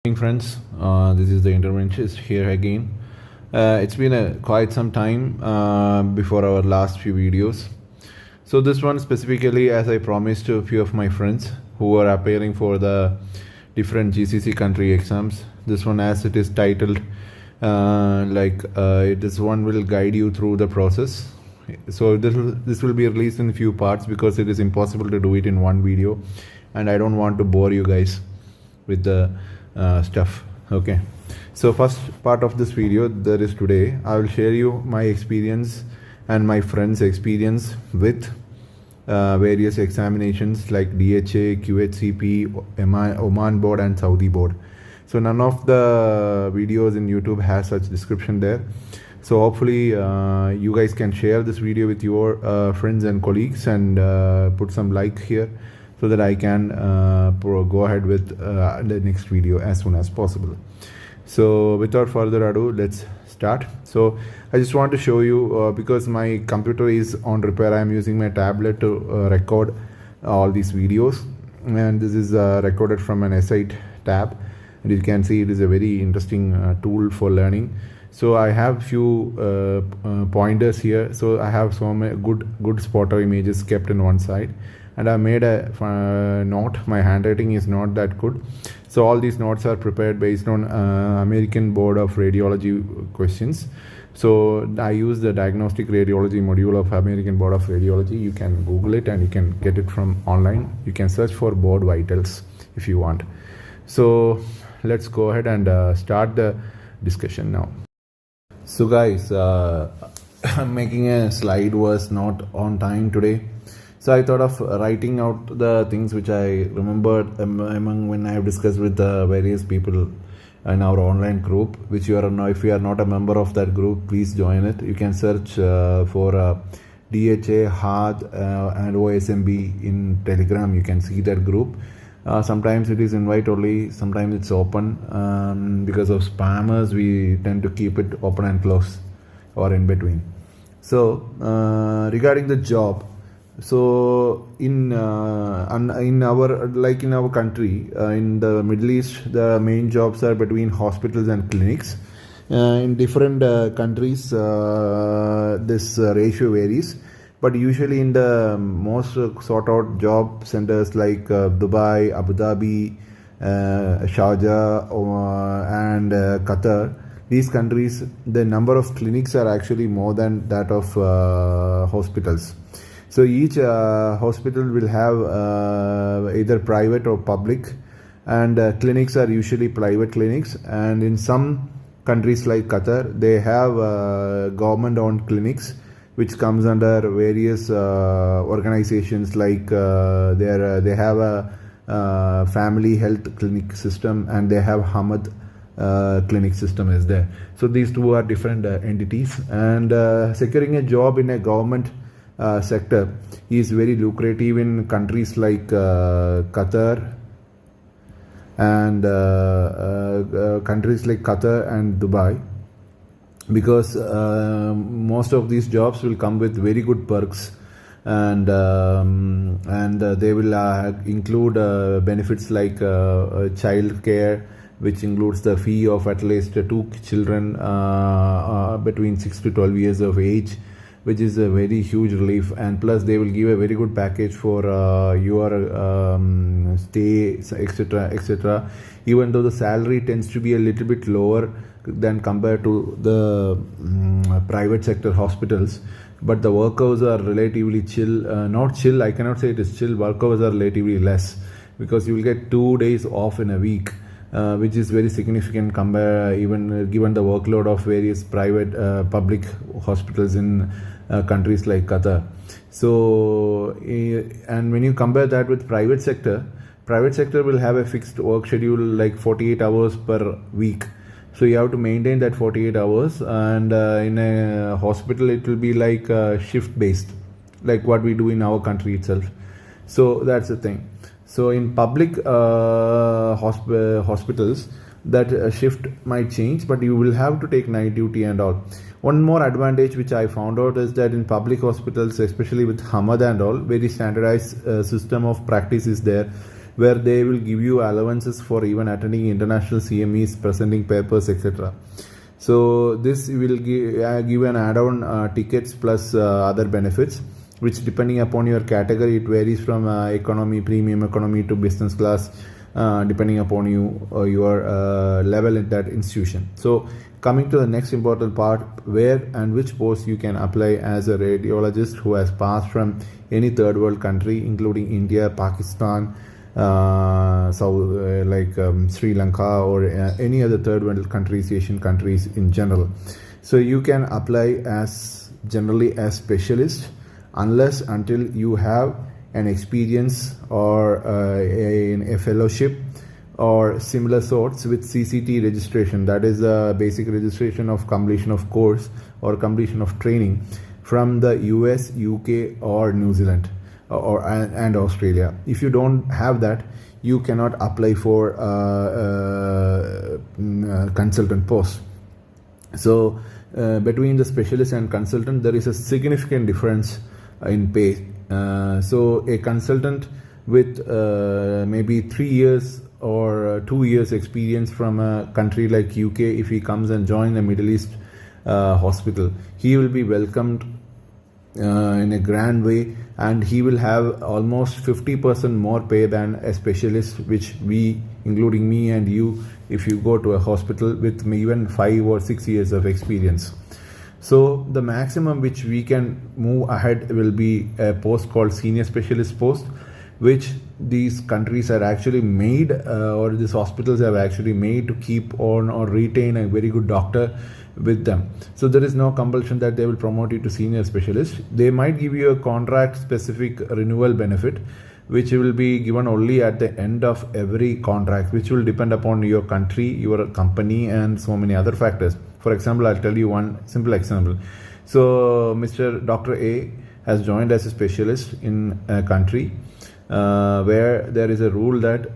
Morning friends, this is the interventionist here again. It's been quite some time before our last few videos. So this one specifically, as I promised to a few of my friends who are appearing for the different GCC country exams. This one, as it is titled, this one will guide you through the process. So this will be released in a few parts because it is impossible to do it in one video, and I don't want to bore you guys with the stuff. Okay, so first part of this video that is today, I will share you my experience and my friends' experience with various examinations like DHA, QHCP, Oman board and Saudi board. So none of the videos in YouTube has such description there. So hopefully you guys can share this video with your friends and colleagues and put some like here, so that I can go ahead with the next video as soon as possible. So without further ado, let's start. So I just want to show you, because my computer is on repair, I am using my tablet to record all these videos, and this is recorded from an S8 tab, and you can see it is a very interesting tool for learning. So I have few pointers here. So I have some good spotter images kept in one side, and I made a note. My handwriting is not that good, so all these notes are prepared based on American Board of Radiology questions. So I use the diagnostic radiology module of American Board of Radiology. You can Google it and you can get it from online. You can search for board vitals if you want. So let's go ahead and start the discussion now. So guys, making a slide was not on time today. So I thought of writing out the things which I remembered among when I have discussed with the various people in our online group, which you are now, if you are not a member of that group, please join it. You can search for DHA, HAD and OSMB in Telegram. You can see that group. Sometimes it is invite only, sometimes it's open. Because of spammers, we tend to keep it open and close or in between. So regarding the job, so in our country, in the Middle East, the main jobs are between hospitals and clinics. In different countries, this ratio varies, but usually in the most sought out job centers like Dubai, Abu Dhabi, Sharjah and Qatar, these countries, the number of clinics are actually more than that of hospitals. So each hospital will have either private or public, and clinics are usually private clinics. And in some countries like Qatar, they have government-owned clinics, which comes under various organizations like they have a family health clinic system, and they have Hamad clinic system is there. So these two are different entities, and securing a job in a government sector is very lucrative in countries like Qatar and Dubai, because most of these jobs will come with very good perks, and they will include benefits like child care, which includes the fee of at least 2 children between 6 to 12 years of age, which is a very huge relief. And plus they will give a very good package for your stay, etc. Even though the salary tends to be a little bit lower than compared to the private sector hospitals, but the work hours are relatively not chill, I cannot say it is chill, work hours are relatively less, because you will get 2 days off in a week, which is very significant even given the workload of various private public hospitals in countries like Qatar. So and when you compare that with private sector will have a fixed work schedule like 48 hours per week. So you have to maintain that 48 hours, and in a hospital it will be like shift based, like what we do in our country itself. So that's the thing. So in public hospitals, that shift might change, but you will have to take night duty and all. One more advantage which I found out is that in public hospitals, especially with Hamad and all, very standardized system of practice is there. where they will give you allowances for even attending international CMEs, presenting papers, etc. So this will give an add-on tickets plus other benefits, which depending upon your category, it varies from economy, premium economy to business class, depending upon your level at that institution. So coming to the next important part, where and which post you can apply as a radiologist who has passed from any third world country, including India, Pakistan, Sri Lanka, or any other third world countries, Asian countries in general. So you can apply as generally as specialist unless until you have an experience or a fellowship or similar sorts with CCT registration, that is a basic registration of completion of course or completion of training from the US, UK or New Zealand and Australia. If you don't have that, you cannot apply for consultant post. So between the specialist and consultant, there is a significant difference in pay. So a consultant with maybe 3 years or 2 years experience from a country like UK, if he comes and joins a Middle East hospital, he will be welcomed in a grand way, and he will have almost 50% more pay than a specialist, which we, including me and you, if you go to a hospital with even 5 or 6 years of experience. So the maximum which we can move ahead will be a post called senior specialist post, which these countries are actually made or these hospitals have actually made to keep on or retain a very good doctor with them. So there is no compulsion that they will promote you to senior specialist. They might give you a contract specific renewal benefit, which will be given only at the end of every contract, which will depend upon your country, your company, and so many other factors. For example, I'll tell you one simple example. So Mr. Dr. A has joined as a specialist in a country where there is a rule that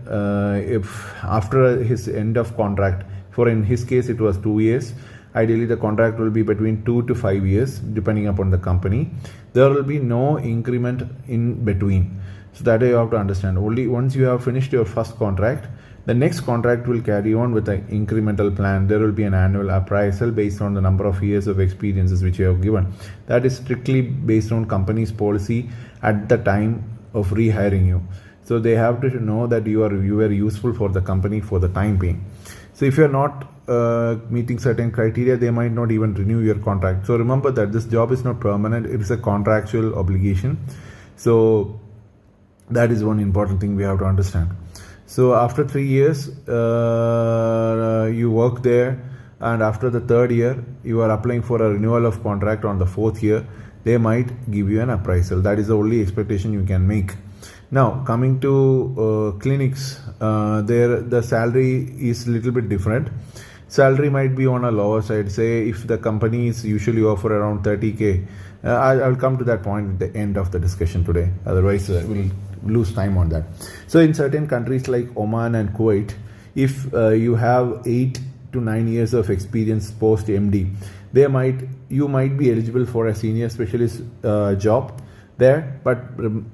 if after his end of contract, for in his case it was 2 years, ideally the contract will be between 2 to 5 years depending upon the company, there will be no increment in between. So that you have to understand. Only once you have finished your first contract, the next contract will carry on with an incremental plan. There will be an annual appraisal based on the number of years of experiences which you have given. That is strictly based on company's policy at the time of rehiring you. So they have to know that you are useful for the company for the time being. So if you are not meeting certain criteria, they might not even renew your contract. So remember that this job is not permanent, it is a contractual obligation. So that is one important thing we have to understand. So after 3 years you work there, and after the 3rd year you are applying for a renewal of contract. On the 4th year they might give you an appraisal. That is the only expectation you can make. Now coming to clinics, there the salary is a little bit different. Salary might be on a lower side. Say if the companies usually offer around 30k, I'll come to that point at the end of the discussion today, otherwise we'll lose time on that. So in certain countries like Oman and Kuwait, if you have 8 to 9 years of experience post MD, you might be eligible for a senior specialist job there. But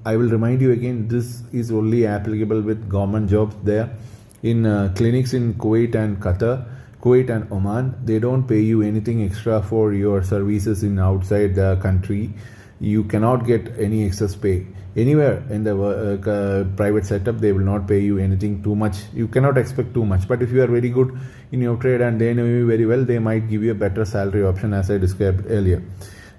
I will remind you again, this is only applicable with government jobs there. In clinics in Kuwait and Qatar, Kuwait and Oman, they don't pay you anything extra for your services in outside the country. You cannot get any excess pay anywhere in the private setup. They will not pay you anything too much. You cannot expect too much. But if you are very good in your trade and they know you very well, they might give you a better salary option, as I described earlier.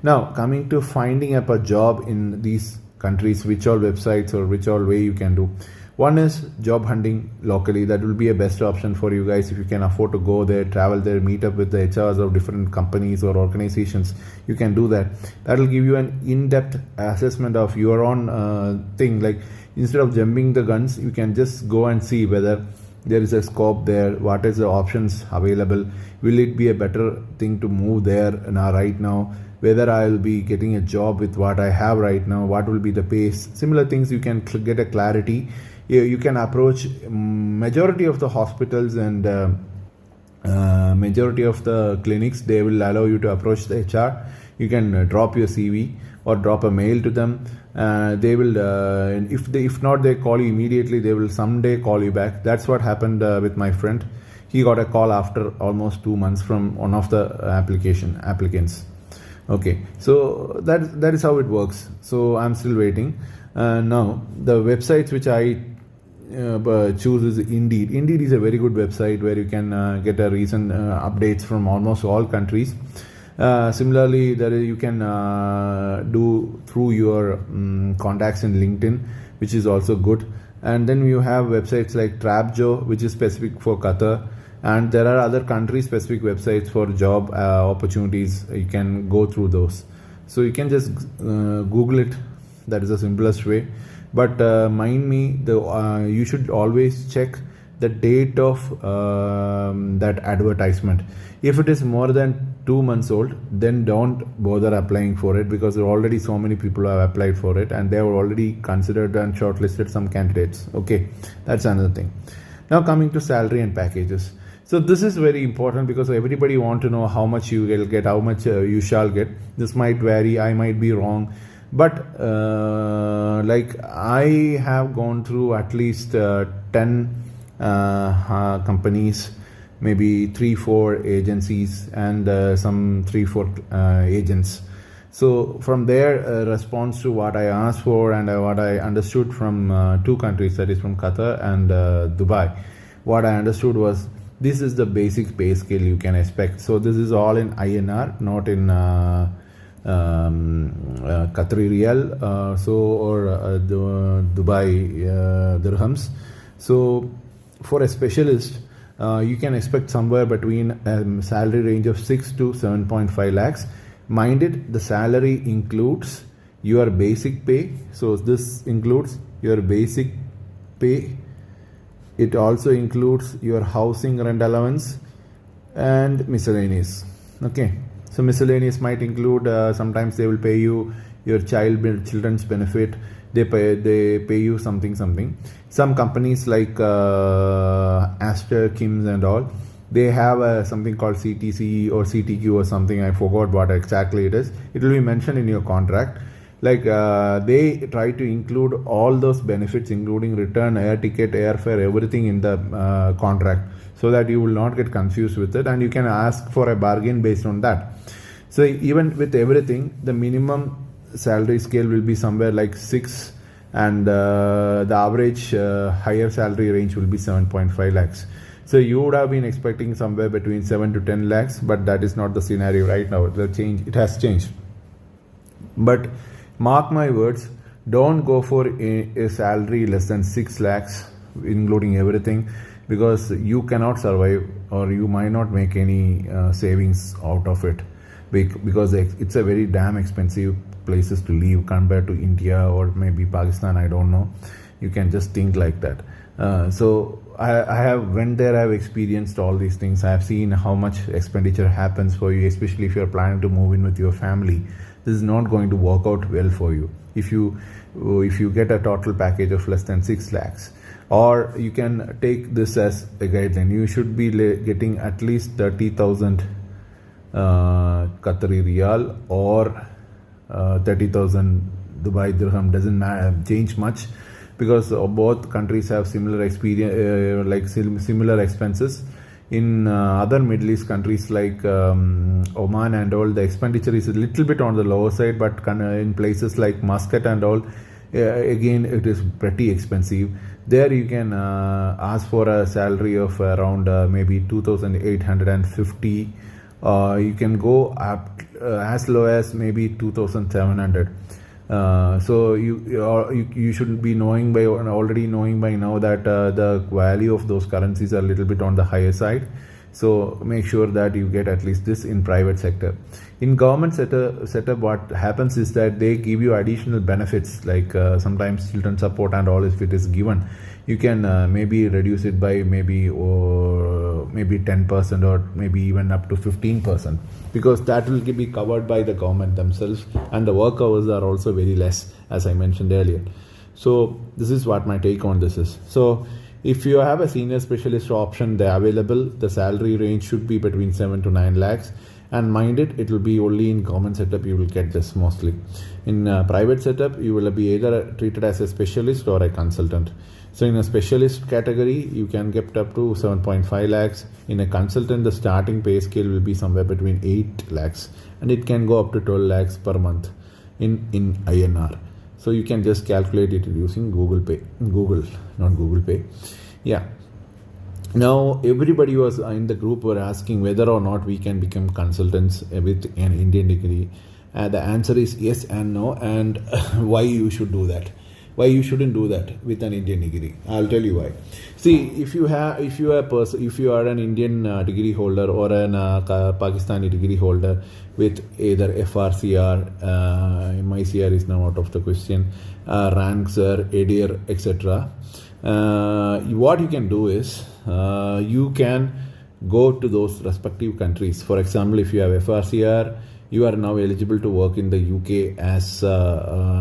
Now coming to finding up a job in these countries, which all websites or which all way you can do. One is job hunting locally. That will be a best option for you guys if you can afford to go there, travel there, meet up with the HRs of different companies or organizations. You can do that. That will give you an in-depth assessment of your own thing. Like instead of jumping the guns, you can just go and see whether there is a scope there, what is the options available, will it be a better thing to move there right now, whether I will be getting a job with what I have right now, what will be the pace. Similar things you can get a clarity. You can approach majority of the hospitals and majority of the clinics. They will allow you to approach the HR. You can drop your CV. or drop a mail to them. They will, if not they call you immediately, they will someday call you back. That's what happened with my friend. He got a call after almost 2 months from one of the applicants. Okay, so that is how it works. So I'm still waiting. Now the websites which I choose is Indeed. Indeed is a very good website where you can get a recent updates from almost all countries. Similarly, you can do through your contacts in LinkedIn, which is also good. And then you have websites like Trapjo, which is specific for Qatar. And there are other country specific websites for job opportunities. You can go through those. So you can just Google it. That is the simplest way. But mind me, you should always check the date of that advertisement. If it is more than 2 months old, then don't bother applying for it, because already so many people have applied for it and they have already considered and shortlisted some candidates. Okay, that's another thing. Now coming to salary and packages. So this is very important because everybody want to know how much you will get, how much you shall get. This might vary, I might be wrong, but like I have gone through at least 10 companies, maybe 3-4 agencies, and some 3-4 agents. So from their response to what I asked for and what I understood from 2 countries, that is from Qatar and Dubai, what I understood was this is the basic pay scale you can expect. So this is all in INR, not in Qatari Riyal, or Dubai dirhams. So for a specialist, you can expect somewhere between a salary range of 6 to 7.5 lakhs. Mind it, the salary includes your basic pay. So this includes your basic pay. It also includes your housing rent allowance and miscellaneous. Okay, so miscellaneous might include sometimes they will pay you your children's benefit. They pay you something. Some companies like Aster, Kim's and all, they have something called CTC or CTQ or something. I forgot what exactly it is. It will be mentioned in your contract. Like they try to include all those benefits, including return, air ticket, airfare, everything in the contract, so that you will not get confused with it, and you can ask for a bargain based on that. So even with everything, the minimum salary scale will be somewhere like 6, and the average higher salary range will be 7.5 lakhs. So you would have been expecting somewhere between 7 to 10 lakhs, but that is not the scenario right now. It has changed. But mark my words, don't go for a salary less than 6 lakhs, including everything, because you cannot survive, or you might not make any savings out of it, because it's a very damn expensive places to live compared to India or maybe Pakistan. I don't know. You can just think like that. So I have went there. I have experienced all these things. I have seen how much expenditure happens for you, especially if you are planning to move in with your family. This is not going to work out well for you if you get a total package of less than 6 lakhs. Or you can take this as a guideline. You should be getting at least 30,000 Qatari Riyal or 30,000 Dubai dirham. Doesn't change much, because both countries have similar experience, similar expenses. In other Middle East countries like Oman and all, the expenditure is a little bit on the lower side, but in places like Muscat and all, again it is pretty expensive. There you can ask for a salary of around maybe 2,850. You can go up as low as maybe 2,700. So you should be already knowing by now that the value of those currencies are a little bit on the higher side. So make sure that you get at least this in private sector. In government setup, what happens is that they give you additional benefits, like sometimes children support and all. If it is given, you can maybe reduce it by maybe 10% or maybe even up to 15%, because that will be covered by the government themselves, and the work hours are also very less, as I mentioned earlier. So this is what my take on this is. So if you have a senior specialist option, they're available. The salary range should be between 7 to 9 lakhs. and mind it, it will be only in government setup you will get this mostly. In private setup, you will be either treated as a specialist or a consultant. So in a specialist category, you can get up to 7.5 lakhs. In a consultant, the starting pay scale will be somewhere between 8 lakhs, and it can go up to 12 lakhs per month in INR. So you can just calculate it using Google Pay. Not Google Pay. Yeah. Now everybody was in the group were asking whether or not we can become consultants with an Indian degree. The answer is yes and no, and why you should do that. Why you shouldn't do that with an Indian degree? I'll tell you why. See, if you are an Indian degree holder or an Pakistani degree holder with either FRCR, MICR is now out of the question, RANCR, ADIR, etc. What you can do is you can go to those respective countries. For example, if you have FRCR, you are now eligible to work in the UK as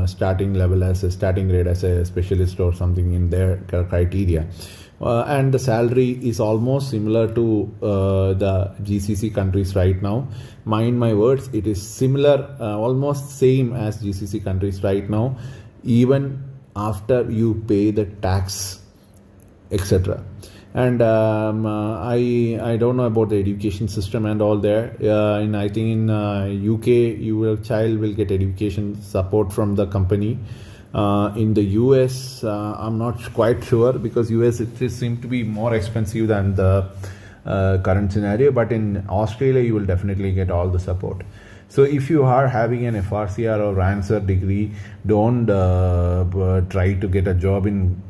starting level, as a starting grade, as a specialist or something in their criteria. And the salary is almost similar to the GCC countries right now. Mind my words, it is similar, almost same as GCC countries right now, even after you pay the tax, etc. And I don't know about the education system and all there. I think in UK, your child will get education support from the company. In the US, I'm not quite sure, because US it seems to be more expensive than the current scenario. But in Australia, you will definitely get all the support. So if you are having an FRCR or RANCR degree, don't try to get a job in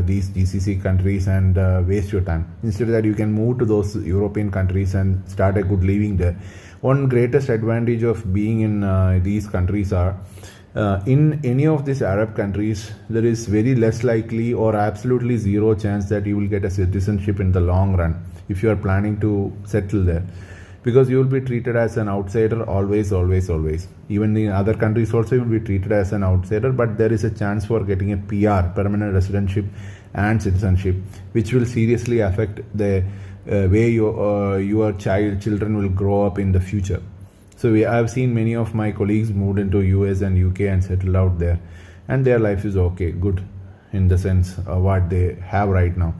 these GCC countries and waste your time. Instead of that, you can move to those European countries and start a good living there. One greatest advantage of being in these countries are, in any of these Arab countries, there is very less likely or absolutely zero chance that you will get a citizenship in the long run if you are planning to settle there. Because you will be treated as an outsider always. Even in other countries also you will be treated as an outsider, but there is a chance for getting a PR, permanent residentship and citizenship, which will seriously affect the way your children will grow up in the future. So I have seen many of my colleagues moved into US and UK and settled out there, and their life is okay, good in the sense of what they have right now.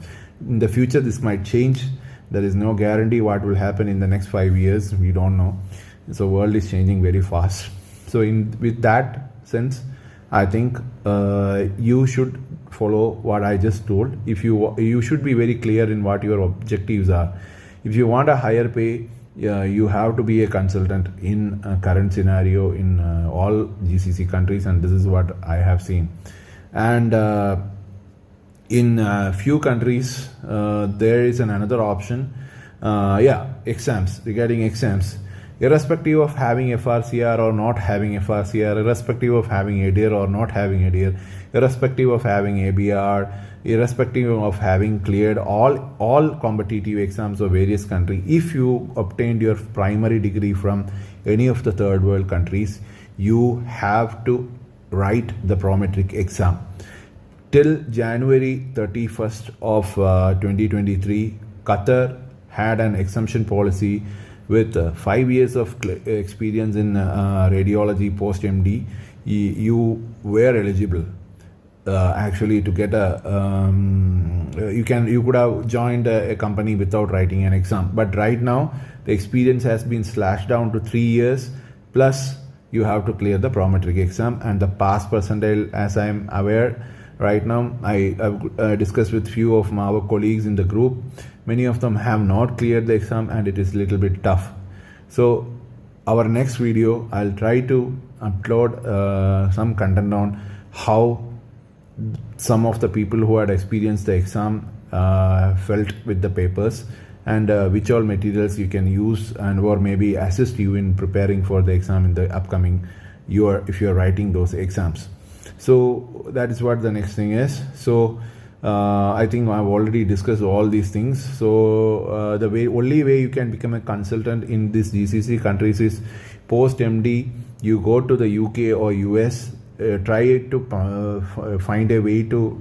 In the future, this might change. There is no guarantee what will happen in the next 5 years. We don't know. So world is changing very fast. So with that sense, I think you should follow what I just told. If you should be very clear in what your objectives are. If you want a higher pay, you have to be a consultant in a current scenario in all GCC countries, and this is what I have seen. And in few countries, there is another option. Exams. Regarding exams, irrespective of having FRCR or not having FRCR, irrespective of having ADIR or not having ADIR, irrespective of having ABR, irrespective of having cleared all competitive exams of various countries, if you obtained your primary degree from any of the third world countries, you have to write the prometric exam. Till January 31st of 2023, Qatar had an exemption policy with 5 years of experience in radiology post-MD. You were eligible actually to get a you could have joined a company without writing an exam. But right now, the experience has been slashed down to 3 years, plus you have to clear the prometric exam, and the pass percentile, as I am aware, right now, I have discussed with few of our colleagues in the group. Many of them have not cleared the exam, and it is a little bit tough. So our next video, I'll try to upload some content on how some of the people who had experienced the exam felt with the papers, and which all materials you can use and or maybe assist you in preparing for the exam in the upcoming year if you are writing those exams. So that is what the next thing is. So I think I've already discussed all these things. So the only way you can become a consultant in these GCC countries is post MD. You go to the UK or US, try to find a way to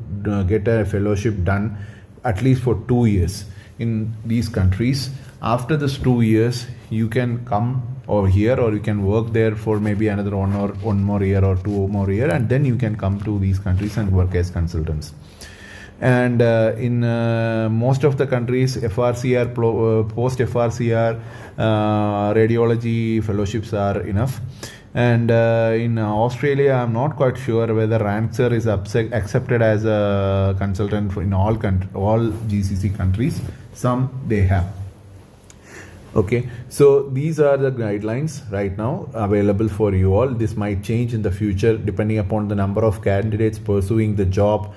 get a fellowship done at least for 2 years in these countries. After this 2 years, you can come over here, or you can work there for maybe another one more year or 2 more year, and then you can come to these countries and work as consultants. And in most of the countries, FRCR, post FRCR radiology fellowships are enough. And in Australia, I'm not quite sure whether Ranksir is accepted as a consultant in all GCC countries. Some they have. Okay, so these are the guidelines right now available for you all. This might change in the future depending upon the number of candidates pursuing the job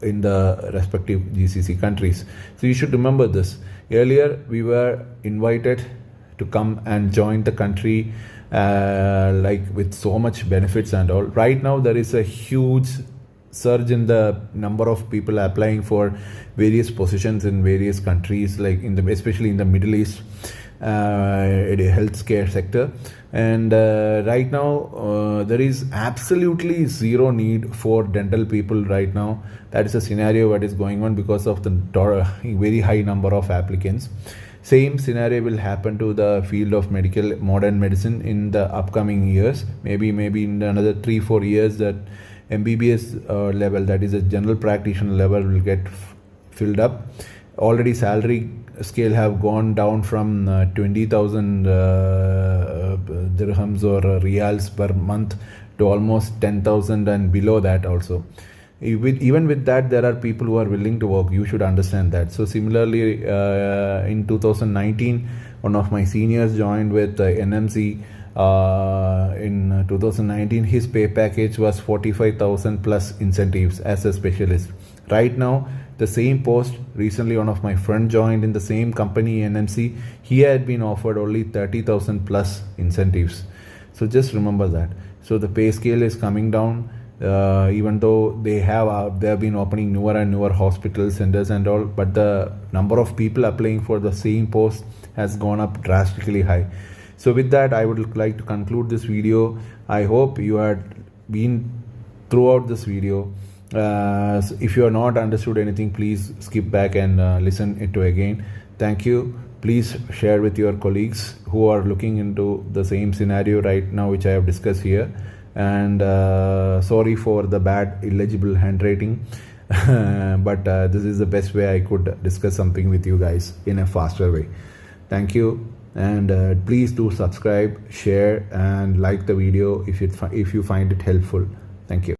in the respective GCC countries. So you should remember this. Earlier, we were invited to come and join the country like with so much benefits and all. Right now, there is a huge surge in the number of people applying for various positions in various countries, like especially in the Middle East, healthcare sector. And right now, there is absolutely zero need for dental people right now. That is a scenario that is going on because of the very high number of applicants. Same scenario will happen to the field of modern medicine in the upcoming years. Maybe in another 3-4 years, that MBBS level, that is a general practitioner level, will get filled up. Already salary scale have gone down from 20,000 dirhams or riyals per month to almost 10,000 and below that also. Even with that, there are people who are willing to work. You should understand that. So similarly, in 2019, one of my seniors joined with NMC. In 2019, his pay package was 45,000 plus incentives as a specialist. Right now, the same post, recently one of my friend joined in the same company, NMC. He had been offered only 30,000 plus incentives. So just remember that. So the pay scale is coming down. Even though they have been opening newer and newer hospital centers and all, but the number of people applying for the same post has gone up drastically high. So with that, I would like to conclude this video. I hope you had been throughout this video. If you have not understood anything, please skip back and listen it to again. Thank you. Please share with your colleagues who are looking into the same scenario right now which I have discussed here. And sorry for the bad illegible handwriting, but this is the best way I could discuss something with you guys in a faster way. Thank you, and please do subscribe, share and like the video if you find it helpful. Thank you.